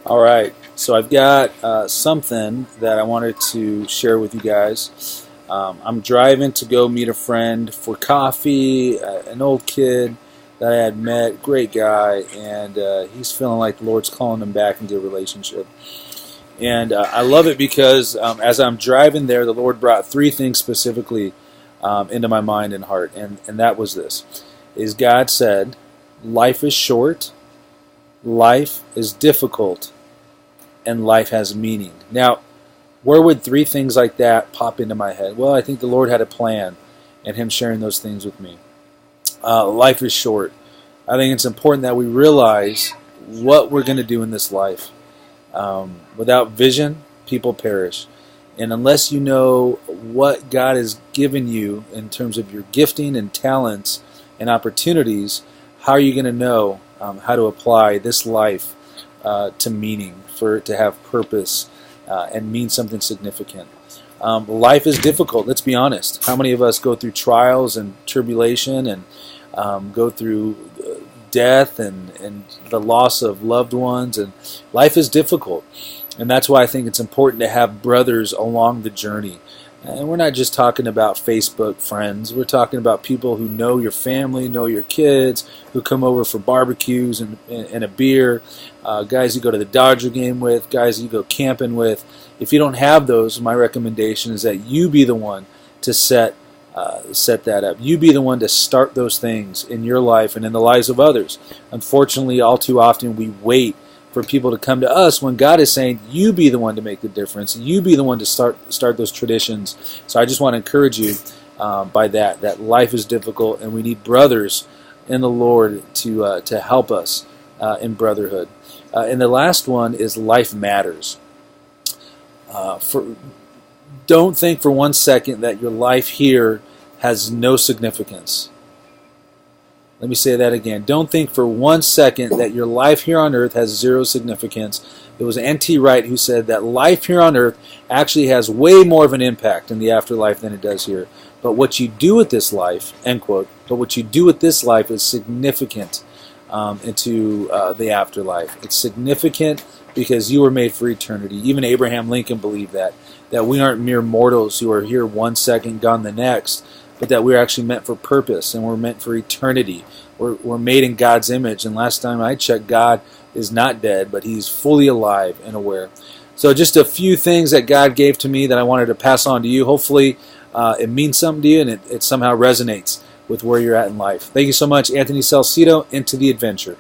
All right, so I've got something that I wanted to share with you guys. I'm driving to go meet a friend for coffee, an old kid that I had met, great guy, and he's feeling like the Lord's calling him back into a relationship. And I love it because as I'm driving there, the Lord brought three things specifically into my mind and heart, and that was this: is God said, life is short, life is difficult, and life has meaning. Now, where would three things like that pop into my head? Well, I think the Lord had a plan and Him sharing those things with me. Life is short. I think it's important that we realize what we're going to do in this life. Without vision, people perish. And unless you know what God has given you in terms of your gifting and talents and opportunities, how are you going to know how to apply this life to meaning, for it to have purpose and mean something significant? Life is difficult, let's be honest. How many of us go through trials and tribulation and go through death and the loss of loved ones? And life is difficult. And that's why I think it's important to have brothers along the journey. And we're not just talking about Facebook friends. We're talking about people who know your family, know your kids, who come over for barbecues and a beer, guys you go to the Dodger game with, guys you go camping with. If you don't have those, my recommendation is that you be the one to set that up. You be the one to start those things in your life and in the lives of others. Unfortunately, all too often we wait for people to come to us when God is saying, you be the one to make the difference. You be the one to start those traditions. So I just want to encourage you by that life is difficult, and we need brothers in the Lord to help us in brotherhood. And the last one is life matters. Don't think for 1 second that your life here has no significance. Let me say that again. Don't think for 1 second that your life here on earth has zero significance. It was N.T. Wright who said that life here on earth actually has way more of an impact in the afterlife than it does here. But what you do with this life, end quote, but what you do with this life is significant into the afterlife. It's significant because you were made for eternity. Even Abraham Lincoln believed that we aren't mere mortals who are here 1 second, gone the next, but that we're actually meant for purpose and we're meant for eternity. We're made in God's image, and last time I checked, God is not dead, but He's fully alive and aware. So just a few things that God gave to me that I wanted to pass on to you. Hopefully it means something to you and it somehow resonates with where you're at in life. Thank you so much. Anthony Salcido, Into the Adventure.